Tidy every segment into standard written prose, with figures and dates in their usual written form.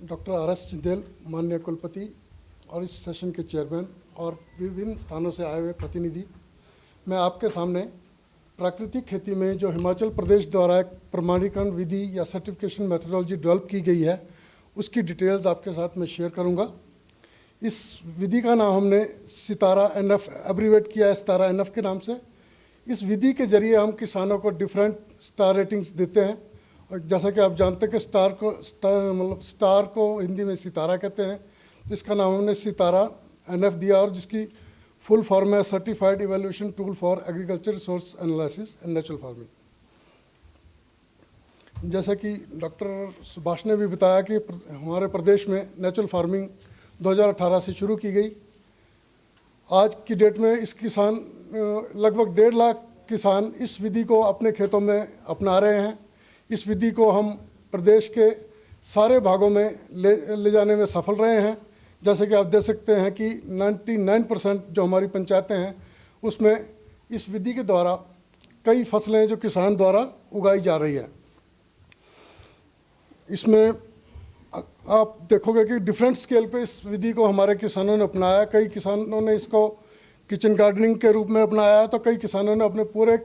Doctor R S. चिंदेल, माननीय कुलपति और इस सेशन के चेयरमैन और विभिन्न स्थानों से आए हुए प्रतिनिधि, मैं आपके सामने प्राकृतिक खेती में जो हिमाचल प्रदेश द्वारा एक प्रमाणीकरण विधि या सर्टिफिकेशन मेथोडोलॉजी डेवलप की गई है, उसकी डिटेल्स आपके साथ मैं शेयर करूंगा। इस विधि का नाम हमने सितारा NF एब्रीवेट किया है, सितारा NF के नाम से। इस विधि के जरिए हम किसानों को डिफरेंट स्टार रेटिंग्स देते हैं, और जैसा कि आप जानते हैं कि स्टार को हिंदी में सितारा कहते हैं, तो इसका नाम हमने सितारा NF दिया, और जिसकी फुल फॉर्म है certified evaluation tool for agriculture resource analysis and natural farming. जैसा कि डॉक्टर सुभाष ने भी बताया कि हमारे प्रदेश में नेचुरल फार्मिंग 2018 से शुरू की गई। आज की डेट में इस किसान लगभग 1.5 लाख किसान इस विधि को अपने खेतों में अपना रहे हैं। इस विधि को हम प्रदेश के सारे भागों में ले जाने में सफल रहे हैं। जैसे कि आप देख सकते हैं कि 99% जो हमारी पंचायतें हैं उसमें इस विधि के द्वारा कई फसलें जो किसान द्वारा उगाई जा रही है। इसमें आप देखोगे कि डिफरेंट स्केल पे इस विधि को हमारे किसानों ने अपनाया। कई किसानों ने इसको किचन गार्डनिंग के रूप में अपनाया है, तो कई किसानों ने अपने पूरे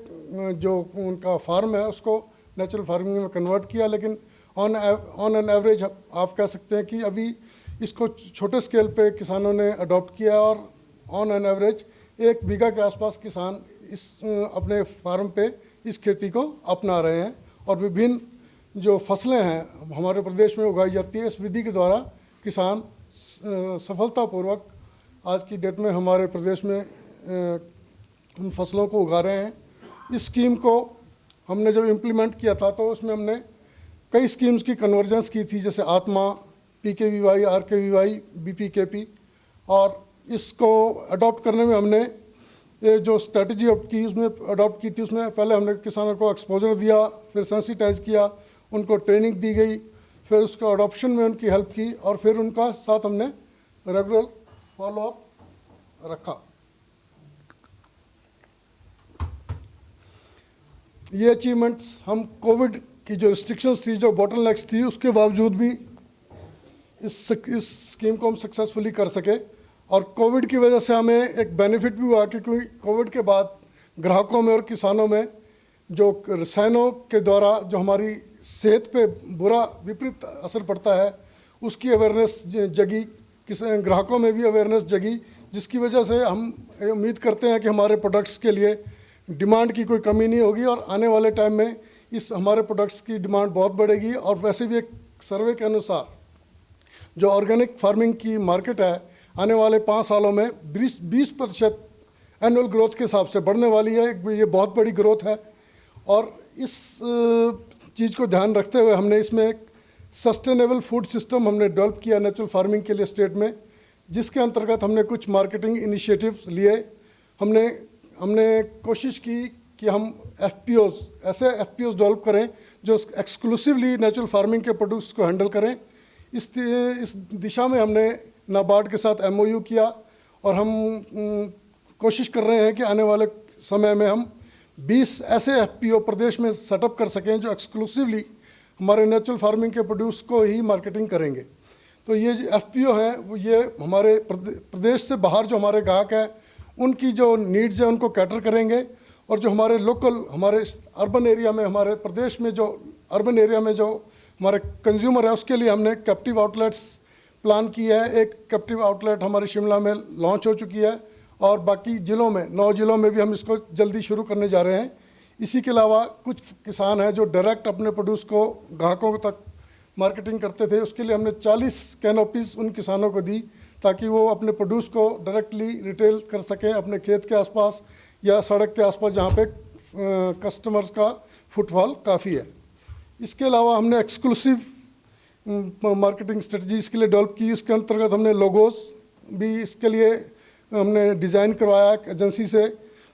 जो उनका फार्म है उसको नेचुरल फार्मिंग में कन्वर्ट किया। लेकिन ऑन एन एवरेज आप कह सकते हैं कि अभी इसको छोटे स्केल पे किसानों ने अडॉप्ट किया, और ऑन एन एवरेज 1 बीघा के आसपास किसान इस अपने फार्म पे इस खेती को अपना रहे हैं। और विभिन्न जो फसलें हैं हमारे प्रदेश में उगाई जाती है, इस विधि के द्वारा किसान सफलतापूर्वक आज की डेट में हमारे प्रदेश में उन फसलों को उगा रहे हैं। इस स्कीम को हमने जब इम्प्लीमेंट किया था तो उसमें हमने कई स्कीम्स की कन्वर्जेंस की थी, जैसे आत्मा, PKVY, RKVY, BPKP, और इसको अडॉप्ट करने में हमने ये जो स्ट्रेटजी अडॉप्ट की थी उसमें पहले हमने किसानों को एक्सपोजर दिया, फिर सेंसिटाइज किया, उनको ट्रेनिंग दी गई, फिर उसको अडॉप्शन में उनकी हेल्प की, और फिर उनका साथ हमने रेगुलर फॉलोअप रखा। ये अचीवमेंट्स हम कोविड की जो रिस्ट्रिक्शंस थी, जो बॉटलनेक्स थी, उसके बावजूद भी इस स्कीम को हम सक्सेसफुली कर सके। और कोविड की वजह से हमें एक बेनिफिट भी हुआ, क्योंकि कोविड के बाद ग्राहकों में और किसानों में जो रसायनों के द्वारा जो हमारी सेहत पे बुरा विपरीत असर पड़ता है, उसकी अवेयरनेस जगी, ग्राहकों में भी अवेयरनेस जगी, जिसकी वजह से हम उम्मीद करते हैं कि हमारे प्रोडक्ट्स के लिए डिमांड की कोई कमी नहीं होगी, और आने वाले टाइम में इस हमारे प्रोडक्ट्स की डिमांड बहुत बढ़ेगी। और वैसे भी एक सर्वे के अनुसार जो ऑर्गेनिक फार्मिंग की मार्केट है आने वाले 5 सालों में 20% एनुअल ग्रोथ के हिसाब से बढ़ने वाली है। ये बहुत बड़ी ग्रोथ है, और इस चीज़ को ध्यान रखते हुए हमने इसमें एक सस्टेनेबल फूड सिस्टम हमने डेवलप किया नेचुरल फार्मिंग के लिए स्टेट में, जिसके अंतर्गत हमने कुछ मार्केटिंग इनिशिएटिव्स लिए। हमने कोशिश की कि हम ऐसे FPOs डेवलप करें जो एक्सक्लूसिवली नेचुरल फार्मिंग के प्रोडक्ट्स को हैंडल करें। इस दिशा में हमने नाबार्ड के साथ MOU किया, और हम कोशिश कर रहे हैं कि आने वाले समय में हम 20 ऐसे FPO प्रदेश में सेटअप कर सकें जो एक्सक्लूसिवली हमारे नेचुरल फार्मिंग के प्रोड्यूस को ही मार्केटिंग करेंगे। तो ये जो FPO हैं वो ये हमारे प्रदेश से बाहर जो हमारे ग्राहक हैं उनकी जो नीड्स हैं उनको कैटर करेंगे, और जो हमारे लोकल हमारे अर्बन एरिया में, हमारे प्रदेश में जो अर्बन एरिया में जो हमारे कंज्यूमर है उसके लिए हमने कैप्टिव आउटलेट्स प्लान की है। एक कैप्टिव आउटलेट हमारे शिमला में लॉन्च हो चुकी है, और बाकी ज़िलों में 9 ज़िलों में भी हम इसको जल्दी शुरू करने जा रहे हैं। इसी के अलावा कुछ किसान हैं जो डायरेक्ट अपने प्रोड्यूस को ग्राहकों तक मार्केटिंग करते थे, उसके लिए हमने 40 कैनोपीज़ उन किसानों को दी, ताकि वो अपने प्रोड्यूस को डायरेक्टली रिटेल कर सकें अपने खेत के आसपास या सड़क के आसपास, जहाँ पे कस्टमर्स का फुटफॉल काफ़ी है। इसके अलावा हमने एक्सक्लूसिव मार्केटिंग स्ट्रेटजी इसके लिए डेवलप की। उसके अंतर्गत हमने लोगोस भी इसके लिए हमने डिज़ाइन करवाया एजेंसी से,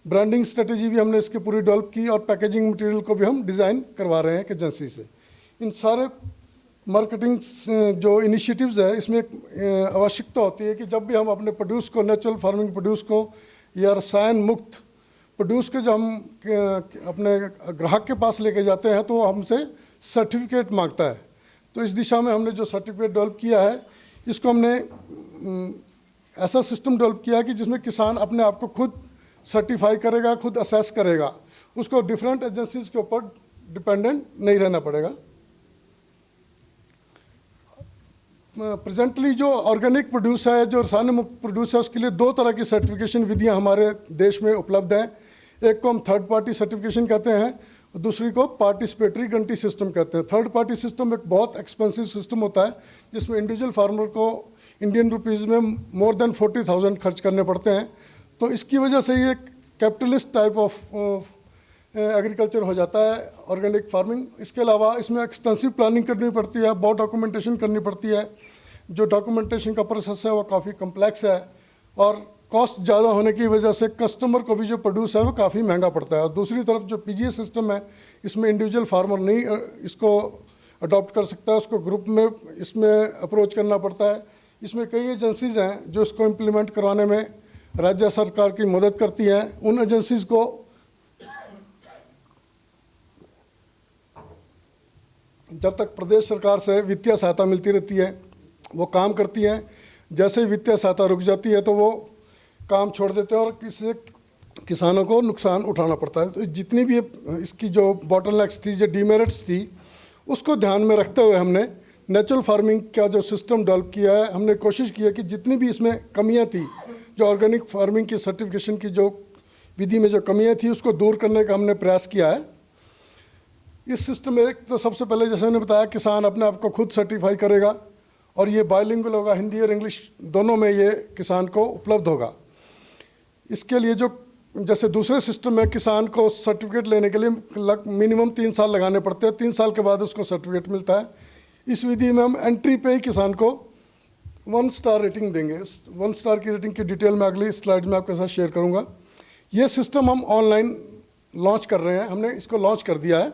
ब्रांडिंग स्ट्रेटजी भी हमने इसके पूरी डेवलप की, और पैकेजिंग मटेरियल को भी हम डिज़ाइन करवा रहे हैं एक एजेंसी से। इन सारे मार्केटिंग जो इनिशिएटिव्स है, इसमें एक आवश्यकता होती है कि जब भी हम अपने प्रोड्यूस को, नेचुरल फार्मिंग प्रोड्यूस को या रसायन मुक्त प्रोड्यूस के जो हम अपने ग्राहक के पास लेके जाते हैं तो हमसे सर्टिफिकेट मांगता है। तो इस दिशा में हमने जो सर्टिफिकेट डेवलप किया है, इसको हमने ऐसा सिस्टम डेवलप किया कि जिसमें किसान अपने आप को खुद सर्टिफाई करेगा, खुद असेस करेगा, उसको डिफरेंट एजेंसीज के ऊपर डिपेंडेंट नहीं रहना पड़ेगा। प्रेजेंटली जो ऑर्गेनिक प्रोड्यूस है, जो रसायन मुक्त प्रोड्यूस है, उसके लिए दो तरह की सर्टिफिकेशन विधियां हमारे देश में उपलब्ध हैं। एक को हम थर्ड पार्टी सर्टिफिकेशन कहते हैं, दूसरी को पार्टिसिपेटरी गारंटी सिस्टम कहते हैं। थर्ड पार्टी सिस्टम एक बहुत एक्सपेंसिव सिस्टम होता है, जिसमें इंडिविजुअल फार्मर को इंडियन रुपीज़ में मोर देन 40,000 खर्च करने पड़ते हैं। तो इसकी वजह से ये कैपिटलिस्ट टाइप ऑफ एग्रीकल्चर हो जाता है ऑर्गेनिक फार्मिंग। इसके अलावा इसमें एक्सटेंसिव प्लानिंग करनी पड़ती है, बहुत डॉक्यूमेंटेशन करनी पड़ती है। जो डॉक्यूमेंटेशन का प्रोसेस है वो काफ़ी कम्प्लेक्स है, और कॉस्ट ज़्यादा होने की वजह से कस्टमर को भी जो प्रोड्यूस है वो काफ़ी महंगा पड़ता है। और दूसरी तरफ जो पीजीएस सिस्टम है, इसमें इंडिविजुअल फार्मर नहीं इसको अडॉप्ट कर सकता है, उसको ग्रुप में इसमें अप्रोच करना पड़ता है। इसमें कई एजेंसीज़ हैं जो इसको इम्प्लीमेंट करवाने में राज्य सरकार की मदद करती हैं। उन एजेंसीज़ को जब तक प्रदेश सरकार से वित्तीय सहायता मिलती रहती है वो काम करती हैं। जैसे ही वित्तीय सहायता रुक जाती है तो वो काम छोड़ देते हैं, और किसी किसानों को नुकसान उठाना पड़ता है। तो जितनी भी इसकी जो बॉटलनेक्स थी, जो डीमेरिट्स थी, उसको ध्यान में रखते हुए हमने नेचुरल फार्मिंग का जो सिस्टम डेवलप किया है। हमने कोशिश की है कि जितनी भी इसमें कमियां थी, जो ऑर्गेनिक फार्मिंग की सर्टिफिकेशन की जो विधि में जो कमियां थी, उसको दूर करने का हमने प्रयास किया है। इस सिस्टम में तो सबसे पहले जैसे मैंने बताया, किसान अपने आप को खुद सर्टिफाई करेगा, और ये बायलिंगुअल होगा, हिंदी और इंग्लिश दोनों में ये किसान को उपलब्ध होगा। इसके लिए जो जैसे दूसरे सिस्टम में किसान को सर्टिफिकेट लेने के लिए मिनिमम 3 साल लगाने पड़ते हैं, 3 साल के बाद उसको सर्टिफिकेट मिलता है। इस विधि में हम एंट्री पे ही किसान को 1 स्टार रेटिंग देंगे। 1 स्टार की रेटिंग की डिटेल मैं अगली स्लाइड में आपके साथ शेयर करूँगा। ये सिस्टम हम ऑनलाइन लॉन्च कर रहे हैं, हमने इसको लॉन्च कर दिया है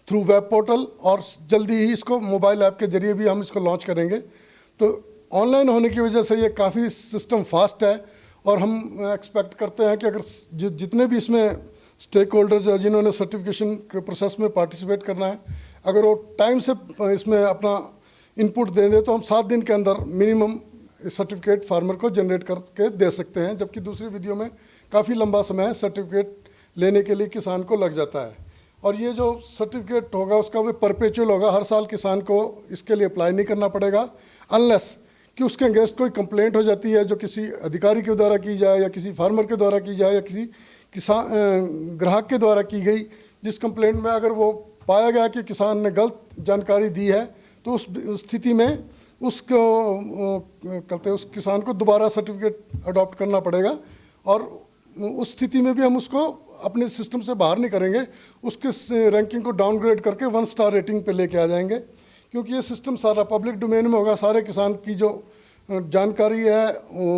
थ्रू वेब पोर्टल, और जल्दी ही इसको मोबाइल ऐप के जरिए भी हम इसको लॉन्च करेंगे। तो ऑनलाइन होने की वजह से ये काफ़ी सिस्टम फास्ट है, और हम एक्सपेक्ट करते हैं कि अगर जितने भी इसमें स्टेक होल्डर्स हैं जिन्होंने सर्टिफिकेशन के प्रोसेस में पार्टिसिपेट करना है, अगर वो टाइम से इसमें अपना इनपुट दे दें तो हम 7 दिन के अंदर मिनिमम सर्टिफिकेट फार्मर को जनरेट करके दे सकते हैं। जबकि दूसरी विधियों में काफ़ी लंबा समय सर्टिफिकेट लेने के लिए किसान को लग जाता है। और ये जो सर्टिफिकेट होगा उसका वो परपेचुअल होगा, हर साल किसान को इसके लिए अप्लाई नहीं करना पड़ेगा, अनलेस कि उसके अगेंस्ट कोई कंप्लेंट हो जाती है जो किसी अधिकारी के द्वारा की जाए, या किसी फार्मर के द्वारा की जाए, या किसी किसान ग्राहक के द्वारा की गई। जिस कंप्लेंट में अगर वो पाया गया कि किसान ने गलत जानकारी दी है, तो उस स्थिति में उसको कहते हैं उस किसान को दोबारा सर्टिफिकेट अडॉप्ट करना पड़ेगा, और उस स्थिति में भी हम उसको अपने सिस्टम से बाहर नहीं करेंगे, उसके रैंकिंग को डाउनग्रेड करके 1 स्टार रेटिंग पे लेके आ जाएंगे। क्योंकि ये सिस्टम सारा पब्लिक डोमेन में होगा, सारे किसान की जो जानकारी है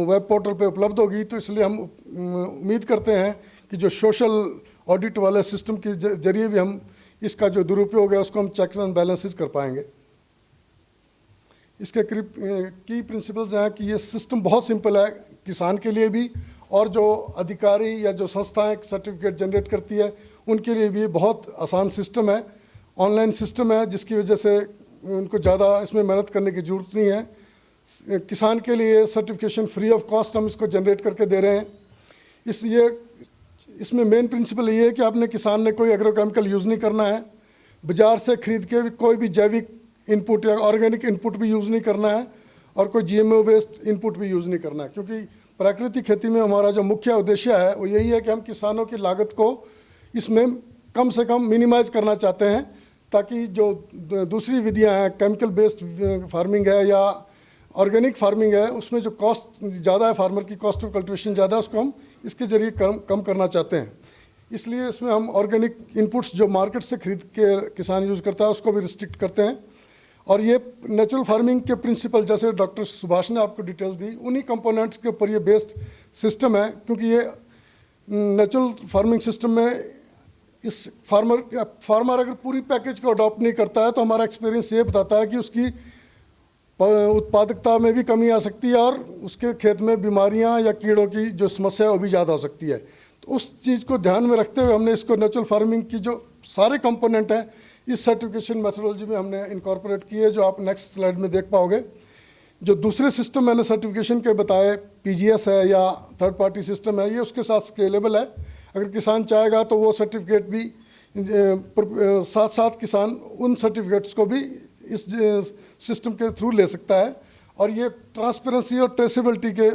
वेब पोर्टल पे उपलब्ध होगी। तो इसलिए हम उम्मीद करते हैं कि जो सोशल ऑडिट वाले सिस्टम के जरिए भी हम इसका जो दुरुपयोग है उसको हम चेक्स एंड बैलेंसेस कर पाएंगे। इसके की प्रिंसिपल्स हैं कि ये सिस्टम बहुत सिंपल है किसान के लिए भी, और जो अधिकारी या जो संस्थाएं सर्टिफिकेट जनरेट करती है उनके लिए भी बहुत आसान सिस्टम है। ऑनलाइन सिस्टम है, जिसकी वजह से उनको ज़्यादा इसमें मेहनत करने की ज़रूरत नहीं है। किसान के लिए सर्टिफिकेशन फ्री ऑफ कॉस्ट हम इसको जनरेट करके दे रहे हैं। इसमें मेन प्रिंसिपल ये है कि आपने किसान ने कोई एग्रोकेमिकल यूज़ नहीं करना है, बाज़ार से खरीद के भी कोई भी जैविक इनपुट या ऑर्गेनिक इनपुट भी यूज़ नहीं करना है, और कोई GMO बेस्ड इनपुट भी यूज़ नहीं करना है। क्योंकि प्राकृतिक खेती में हमारा जो मुख्य उद्देश्य है वो यही है कि हम किसानों की लागत को इसमें कम से कम मिनिमाइज़ करना चाहते हैं, ताकि जो दूसरी विधियां हैं, केमिकल बेस्ड फार्मिंग है या ऑर्गेनिक फार्मिंग है, उसमें जो कॉस्ट ज़्यादा है, फार्मर की कॉस्ट ऑफ कल्टिवेशन ज़्यादा है, उसको हम इसके जरिए कम करना चाहते हैं। इसलिए इसमें हम ऑर्गेनिक इनपुट्स जो मार्केट से खरीद के किसान यूज़ करता है उसको भी रिस्ट्रिक्ट करते हैं। और ये नेचुरल फार्मिंग के प्रिंसिपल जैसे डॉक्टर सुभाष ने आपको डिटेल्स दी, उन्हीं कंपोनेंट्स के ऊपर ये बेस्ड सिस्टम है। क्योंकि ये नेचुरल फार्मिंग सिस्टम में इस फार्मर अगर पूरी पैकेज को अडॉप्ट नहीं करता है तो हमारा एक्सपीरियंस ये बताता है कि उसकी उत्पादकता में भी कमी आ सकती है, और उसके खेत में बीमारियां या कीड़ों की जो समस्या है वो भी ज़्यादा हो सकती है। तो उस चीज़ को ध्यान में रखते हुए हमने इसको नेचुरल फार्मिंग की जो सारे कंपोनेंट हैं इस सर्टिफिकेशन मेथोडोलॉजी में हमने इनकॉर्पोरेट किए है, जो आप नेक्स्ट स्लाइड में देख पाओगे। जो दूसरे सिस्टम मैंने सर्टिफिकेशन के बताए, पीजीएस है या थर्ड पार्टी सिस्टम है, ये उसके साथ स्केलेबल है। अगर किसान चाहेगा तो वो सर्टिफिकेट भी साथ साथ किसान उन सर्टिफिकेट्स को भी इस सिस्टम के थ्रू ले सकता है। और ये ट्रांसपेरेंसी और ट्रेसेबिलिटी के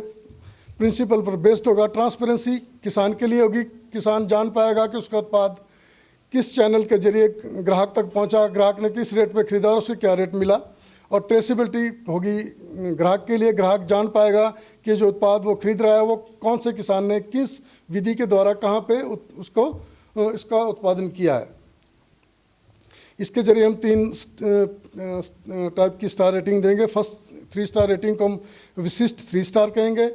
प्रिंसिपल पर बेस्ड होगा। ट्रांसपेरेंसी किसान के लिए होगी, किसान जान पाएगा कि उसका उत्पाद किस चैनल के जरिए ग्राहक तक पहुंचा, ग्राहक ने किस रेट पे खरीदा और उसे क्या रेट मिला। और ट्रेसेबिलिटी होगी ग्राहक के लिए, ग्राहक जान पाएगा कि जो उत्पाद वो खरीद रहा है वो कौन से किसान ने किस विधि के द्वारा कहाँ पे इसका उत्पादन किया है। इसके जरिए हम 3 टाइप की स्टार रेटिंग देंगे। फर्स्ट 3 स्टार रेटिंग को हम विशिष्ट 3 स्टार कहेंगे,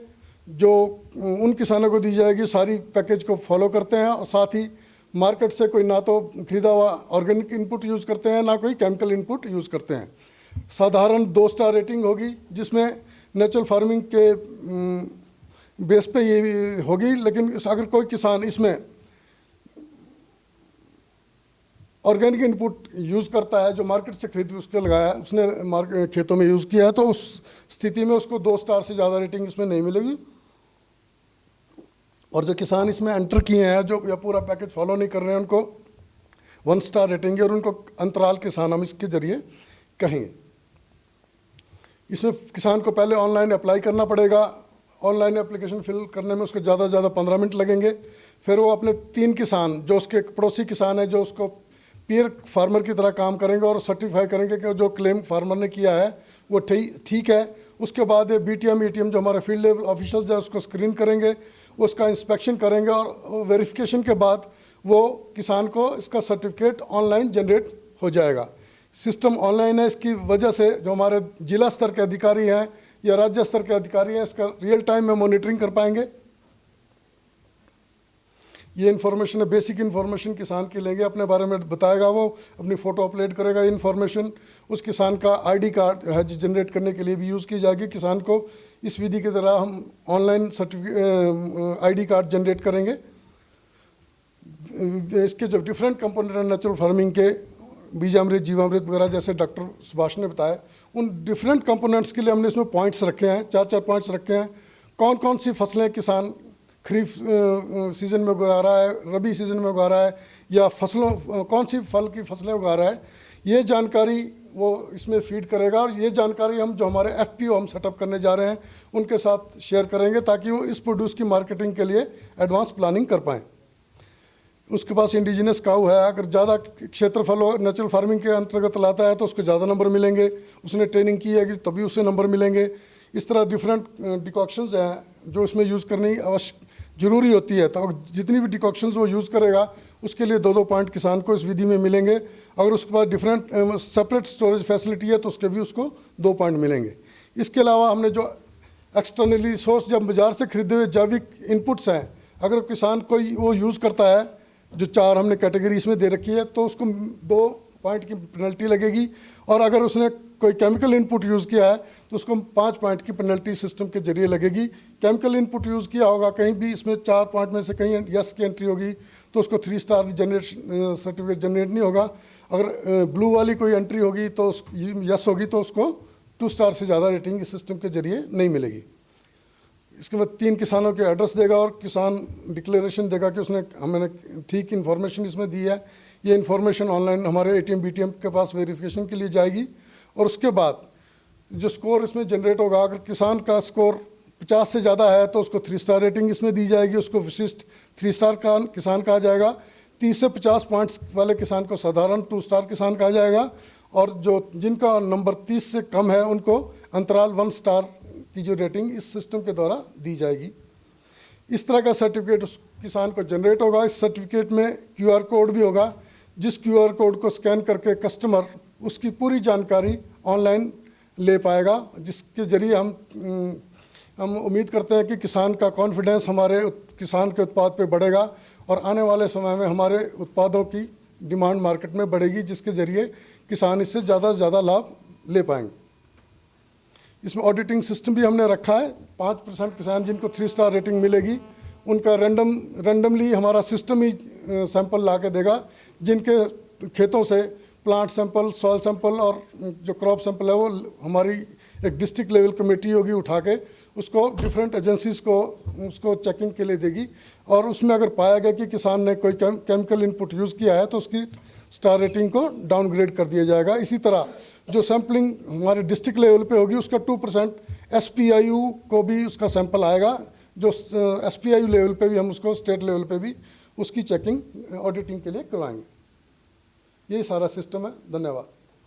जो उन किसानों को दी जाएगी सारी पैकेज को फॉलो करते हैं और साथ ही मार्केट से कोई ना तो खरीदा हुआ ऑर्गेनिक इनपुट यूज़ करते हैं, ना कोई केमिकल इनपुट यूज़ करते हैं। साधारण 2 स्टार रेटिंग होगी, जिसमें नेचुरल फार्मिंग के बेस पे ये होगी। लेकिन अगर कोई किसान इसमें ऑर्गेनिक इनपुट यूज़ करता है, जो मार्केट से खरीद उसके लगाया, उसने खेतों में यूज़ किया है, तो उस स्थिति में उसको 2 स्टार से ज़्यादा रेटिंग इसमें नहीं मिलेगी। और जो किसान इसमें एंटर किए हैं, जो या पूरा पैकेज फॉलो नहीं कर रहे हैं, उनको 1 स्टार रेटिंग है और उनको अंतराल किसान हम इसके जरिए कहेंगे। इसमें किसान को पहले ऑनलाइन अप्लाई करना पड़ेगा। ऑनलाइन एप्लीकेशन फिल करने में उसको ज़्यादा से ज़्यादा 15 मिनट लगेंगे। फिर वो अपने 3 किसान जो उसके पड़ोसी किसान है, जो उसको पीयर फार्मर की तरह काम करेंगे और सर्टिफाई करेंगे कि जो क्लेम फार्मर ने किया है वो ठीक है। उसके बाद ये बीटीएम ईटीएम जो हमारे फील्ड लेवल ऑफिसर्स है उसको स्क्रीन करेंगे, उसका इंस्पेक्शन करेंगे और वेरिफिकेशन के बाद वो किसान को इसका सर्टिफिकेट ऑनलाइन जनरेट हो जाएगा। सिस्टम ऑनलाइन है, इसकी वजह से जो हमारे जिला स्तर के अधिकारी हैं या राज्य स्तर के अधिकारी हैं, इसका रियल टाइम में मॉनिटरिंग कर पाएंगे। ये इन्फॉर्मेशन है, बेसिक इन्फॉर्मेशन किसान की लेंगे, अपने बारे में बताएगा, वो अपनी फ़ोटो अपलोड करेगा। ये इन्फॉर्मेशन उस किसान का आईडी कार्ड है जो जनरेट करने के लिए भी यूज़ की जाएगी। किसान को इस विधि की तरह हम ऑनलाइन आईडी कार्ड जनरेट करेंगे। इसके जो डिफरेंट कंपोनेंट हैं नेचुरल फार्मिंग के, बीजामृत, जीवामृत वगैरह, जैसे डॉक्टर सुभाष ने बताया, उन डिफरेंट कंपोनेंट्स के लिए हमने इसमें पॉइंट्स रखे हैं, 4 पॉइंट्स रखे हैं। कौन कौन सी फसलें किसान खरीफ सीज़न में उगा रहा है, रबी सीज़न में उगा रहा है, या फसलों कौन सी फल की फसलें उगा रहा है, ये जानकारी वो इसमें फीड करेगा। और ये जानकारी हम जो हमारे एफपीओ हम सेटअप करने जा रहे हैं उनके साथ शेयर करेंगे, ताकि वो इस प्रोड्यूस की मार्केटिंग के लिए एडवांस प्लानिंग कर पाएँ। उसके पास इंडिजिनस काऊ है, अगर ज़्यादा क्षेत्रफल नेचुरल फार्मिंग के अंतर्गत लाता है तो उसको ज़्यादा नंबर मिलेंगे, उसने ट्रेनिंग की है कि तभी उसे नंबर मिलेंगे। इस तरह डिफरेंट डिकॉक्शंस हैं जो इसमें यूज़ करनी अवश्य ज़रूरी होती है। तो जितनी भी डिकॉक्शंस वो यूज़ करेगा उसके लिए 2 पॉइंट किसान को इस विधि में मिलेंगे। अगर उसके पास डिफरेंट सेपरेट स्टोरेज फैसिलिटी है तो उसके भी उसको 2 पॉइंट मिलेंगे। इसके अलावा हमने जो एक्सटर्नली सोर्स जब बाज़ार से खरीदे हुए जैविक इनपुट्स हैं, अगर किसान कोई वो यूज़ करता है, जो 4 हमने कैटेगरी इसमें दे रखी है, तो उसको 2 पॉइंट की पेनल्टी लगेगी। और अगर उसने कोई केमिकल इनपुट यूज़ किया है तो उसको 5 पॉइंट की पेनल्टी सिस्टम के जरिए लगेगी। केमिकल इनपुट यूज़ किया होगा कहीं भी, इसमें 4 पॉइंट में से कहीं यस की एंट्री होगी तो उसको 3 स्टार सर्टिफिकेट जनरेट नहीं होगा। अगर ब्लू वाली कोई एंट्री होगी तो यस होगी तो उसको 2 स्टार से ज़्यादा रेटिंग इस सिस्टम के जरिए नहीं मिलेगी। इसके बाद 3 किसानों के एड्रेस देगा और किसान डिक्लेरेशन देगा कि उसने हमें ठीक इन्फॉर्मेशन इसमें दी है। ये इन्फॉर्मेशन ऑनलाइन हमारे एटीएम बीटीएम के पास वेरिफिकेशन के लिए जाएगी। और उसके बाद जो स्कोर इसमें जनरेट होगा, अगर किसान का स्कोर 50 से ज़्यादा है तो उसको 3 स्टार रेटिंग इसमें दी जाएगी, उसको विशिष्ट 3 स्टार का किसान कहा जाएगा। 30 से 50 पॉइंट्स वाले किसान को साधारण 2 स्टार किसान कहा जाएगा। और जो जिनका नंबर 30 से कम है उनको अंतराल 1 स्टार की जो रेटिंग इस सिस्टम के द्वारा दी जाएगी। इस तरह का सर्टिफिकेट उस किसान को जनरेट होगा। इस सर्टिफिकेट में QR कोड भी होगा, जिस QR कोड को स्कैन करके कस्टमर उसकी पूरी जानकारी ऑनलाइन ले पाएगा, जिसके ज़रिए हम उम्मीद करते हैं कि किसान का कॉन्फिडेंस हमारे किसान के उत्पाद पे बढ़ेगा और आने वाले समय में हमारे उत्पादों की डिमांड मार्केट में बढ़ेगी, जिसके ज़रिए किसान इससे ज़्यादा से ज़्यादा लाभ ले पाएंगे। इसमें ऑडिटिंग सिस्टम भी हमने रखा है। 5% किसान जिनको 3 स्टार रेटिंग मिलेगी उनका रैंडमली हमारा सिस्टम ही सैंपल ला के देगा, जिनके खेतों से प्लांट सैंपल, सॉइल सैंपल और जो क्रॉप सैंपल है वो हमारी एक डिस्ट्रिक्ट लेवल कमेटी होगी, उठा के उसको डिफरेंट एजेंसीज को उसको चेकिंग के लिए देगी। और उसमें अगर पाया गया कि किसान ने कोई केमिकल इनपुट यूज़ किया है तो उसकी स्टार रेटिंग को डाउनग्रेड कर दिया जाएगा। इसी तरह जो सैम्पलिंग हमारे डिस्ट्रिक्ट लेवल पे होगी उसका 2% SPIU को भी उसका सैंपल आएगा, जो SPIU लेवल पे भी हम उसको स्टेट लेवल पे भी उसकी चेकिंग ऑडिटिंग के लिए करवाएंगे। यही सारा सिस्टम है। धन्यवाद।